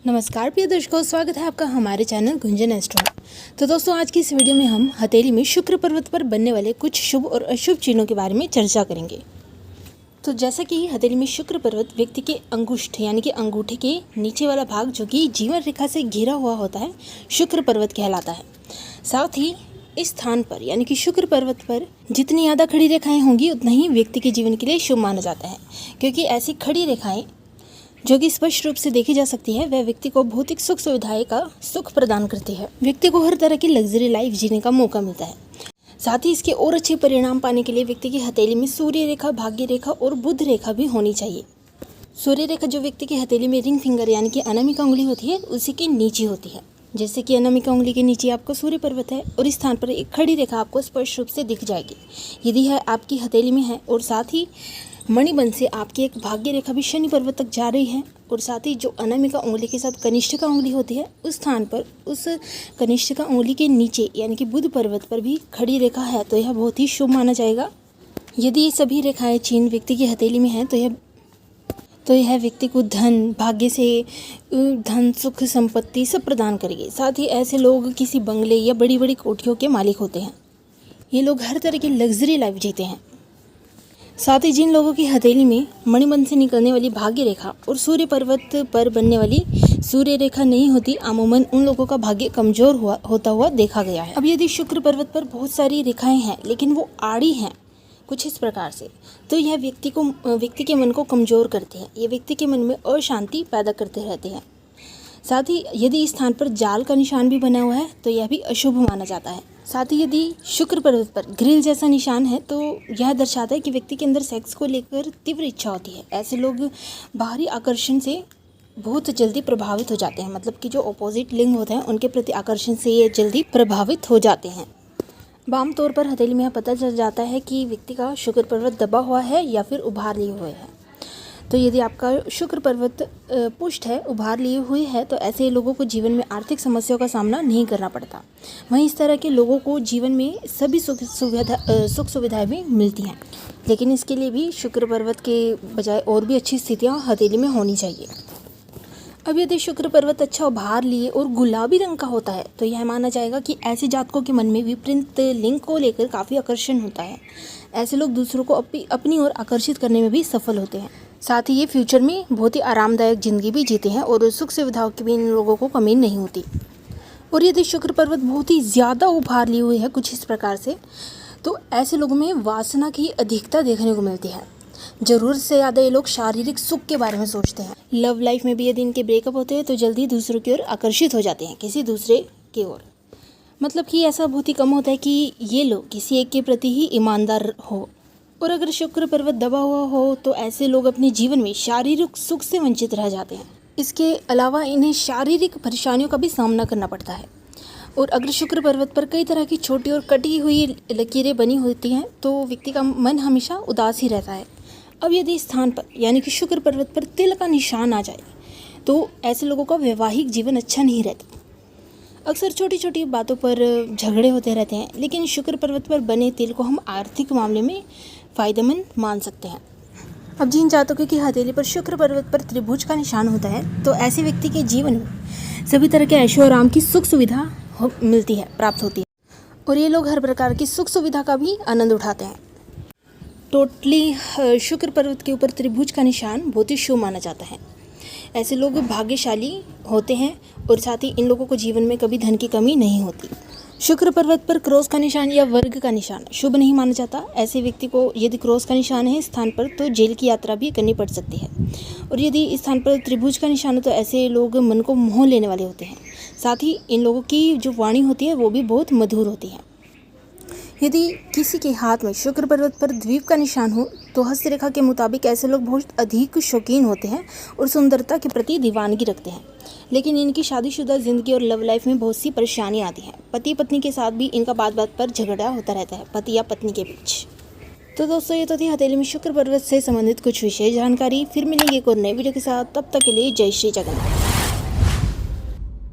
नमस्कार प्रिय दर्शकों, स्वागत है आपका हमारे चैनल गुंजन एस्ट्रो। तो दोस्तों, आज की इस वीडियो में हम हथेली में शुक्र पर्वत पर बनने वाले कुछ शुभ और अशुभ चिन्हों के बारे में चर्चा करेंगे। तो जैसा कि हथेली में शुक्र पर्वत व्यक्ति के अंगुष्ठ यानी कि अंगूठे के नीचे वाला भाग जो कि जीवन रेखा से घिरा हुआ होता है, शुक्र पर्वत कहलाता है। साथ ही इस स्थान पर यानी कि शुक्र पर्वत पर जितनी ज़्यादा खड़ी रेखाएं होंगी उतना ही व्यक्ति के जीवन के लिए शुभ माना जाता है, क्योंकि ऐसी खड़ी रेखाएं जो कि स्पष्ट रूप से देखी जा सकती है वह व्यक्ति को भौतिक सुख सुविधाएं का सुख प्रदान करती है। व्यक्ति को हर तरह की लग्जरी लाइफ जीने का मौका मिलता है। साथ ही इसके और अच्छे परिणाम पाने के लिए व्यक्ति की हथेली में सूर्य रेखा, भाग्य रेखा और बुध रेखा भी होनी चाहिए। सूर्य रेखा जो व्यक्ति की हथेली में रिंग फिंगर यानी कि अनामिका उंगली होती है उसी के नीचे होती है। जैसे कि अनामिका उंगली के नीचे आपको सूर्य पर्वत है और इस स्थान पर एक खड़ी रेखा आपको स्पष्ट रूप से दिख जाएगी यदि है आपकी हथेली में है। और साथ ही मणिबंध से आपकी एक भाग्य रेखा भी शनि पर्वत तक जा रही है। और साथ ही जो अनामिका उंगली के साथ कनिष्ठिका उंगली होती है उस स्थान पर उस कनिष्ठिका उंगली के नीचे यानी कि बुध पर्वत पर भी खड़ी रेखा है तो यह बहुत ही शुभ माना जाएगा। यदि ये सभी रेखाएं चिन्ह व्यक्ति की हथेली में हैं तो यह व्यक्ति को धन, भाग्य से धन, सुख, संपत्ति सब प्रदान करेगी। साथ ही ऐसे लोग किसी बंगले या बड़ी बड़ी कोठियों के मालिक होते हैं। ये लोग हर तरह की लग्जरी लाइफ जीते हैं। साथ ही जिन लोगों की हथेली में मणिबंध से निकलने वाली भाग्य रेखा और सूर्य पर्वत पर बनने वाली सूर्य रेखा नहीं होती, अमूमन उन लोगों का भाग्य कमजोर होता हुआ देखा गया है। अब यदि शुक्र पर्वत पर बहुत सारी रेखाएं हैं लेकिन वो आड़ी हैं कुछ इस प्रकार से, तो यह व्यक्ति के मन को कमजोर करते हैं। ये व्यक्ति के मन में अशांति पैदा करते रहते हैं। साथ ही यदि इस स्थान पर जाल का निशान भी बना हुआ है तो यह भी अशुभ माना जाता है। साथ ही यदि शुक्र पर्वत पर ग्रिल जैसा निशान है तो यह दर्शाता है कि व्यक्ति के अंदर सेक्स को लेकर तीव्र इच्छा होती है। ऐसे लोग बाहरी आकर्षण से बहुत जल्दी प्रभावित हो जाते हैं, मतलब कि जो अपोजिट लिंग होते हैं उनके प्रति आकर्षण से ये जल्दी प्रभावित हो जाते हैं। आम तौर पर हथेली में यह पता चल जाता है कि व्यक्ति का शुक्र पर्वत दबा हुआ है या फिर उभार लिए हुए है। तो यदि आपका शुक्र पर्वत पुष्ट है, उभार लिए हुए है, तो ऐसे लोगों को जीवन में आर्थिक समस्याओं का सामना नहीं करना पड़ता। वहीं इस तरह के लोगों को जीवन में सभी सुख सुविधाएं भी मिलती हैं, लेकिन इसके लिए भी शुक्र पर्वत के बजाय और भी अच्छी स्थितियां हथेली में होनी चाहिए। अब यदि शुक्र पर्वत अच्छा उभार लिए और गुलाबी रंग का होता है तो यह माना जाएगा कि ऐसे जातकों के मन में विपरीत लिंग को लेकर काफ़ी आकर्षण होता है। ऐसे लोग दूसरों को अपनी ओर आकर्षित करने में भी सफल होते हैं। साथ ही ये फ्यूचर में बहुत ही आरामदायक जिंदगी भी जीते हैं और सुख सुविधाओं की भी इन लोगों को कमी नहीं होती। और यदि शुक्र पर्वत बहुत ही ज़्यादा उभार लिए हुए है कुछ इस प्रकार से, तो ऐसे लोगों में वासना की अधिकता देखने को मिलती है। ज़रूरत से ज़्यादा ये लोग शारीरिक सुख के बारे में सोचते हैं। लव लाइफ में भी यदि इनके ब्रेकअप होते हैं तो जल्दी दूसरों की ओर आकर्षित हो जाते हैं, किसी दूसरे की ओर। मतलब कि ऐसा बहुत ही कम होता है कि ये लोग किसी एक के प्रति ही ईमानदार हो। और अगर शुक्र पर्वत दबा हुआ हो तो ऐसे लोग अपने जीवन में शारीरिक सुख से वंचित रह जाते हैं। इसके अलावा इन्हें शारीरिक परेशानियों का भी सामना करना पड़ता है। और अगर शुक्र पर्वत पर कई तरह की छोटी और कटी हुई लकीरें बनी होती हैं तो व्यक्ति का मन हमेशा उदास ही रहता है। अब यदि स्थान पर यानी कि शुक्र पर्वत पर तिल का निशान आ जाए तो ऐसे लोगों का वैवाहिक जीवन अच्छा नहीं रहता। अक्सर छोटी छोटी बातों पर झगड़े होते रहते हैं, लेकिन शुक्र पर्वत पर बने तिल को हम आर्थिक मामले में फ़ायदेमंद मान सकते हैं। अब जिन जातकों की हथेली पर शुक्र पर्वत पर त्रिभुज का निशान होता है तो ऐसे व्यक्ति के जीवन में सभी तरह के ऐशो आराम की सुख सुविधा मिलती है, प्राप्त होती है। और ये लोग हर प्रकार की सुख सुविधा का भी आनंद उठाते हैं। टोटली शुक्र पर्वत के ऊपर त्रिभुज का निशान बहुत ही शुभ माना जाता है। ऐसे लोग भाग्यशाली होते हैं और साथ ही इन लोगों को जीवन में कभी धन की कमी नहीं होती। शुक्र पर्वत पर क्रॉस का निशान या वर्ग का निशान शुभ नहीं माना जाता। ऐसे व्यक्ति को यदि क्रॉस का निशान है इस स्थान पर तो जेल की यात्रा भी करनी पड़ सकती है। और यदि इस स्थान पर त्रिभुज का निशान है तो ऐसे लोग मन को मोह लेने वाले होते हैं। साथ ही इन लोगों की जो वाणी होती है वो भी बहुत मधुर होती है। यदि किसी के हाथ में शुक्र पर्वत पर द्वीप का निशान हो तो हस्तरेखा के मुताबिक ऐसे लोग बहुत अधिक शौकीन होते हैं और सुंदरता के प्रति दीवानगी रखते हैं। लेकिन इनकी शादीशुदा जिंदगी और लव लाइफ में बहुत सी परेशानी आती है। पति पत्नी के साथ भी इनका बात बात पर झगड़ा होता रहता है, पति या पत्नी के बीच। तो दोस्तों, ये तो थी हथेली में शुक्र पर्वत से संबंधित कुछ विशेष जानकारी। फिर मिलेंगे एक और नए वीडियो के साथ, तब तक के लिए जय श्री जगन्नाथ।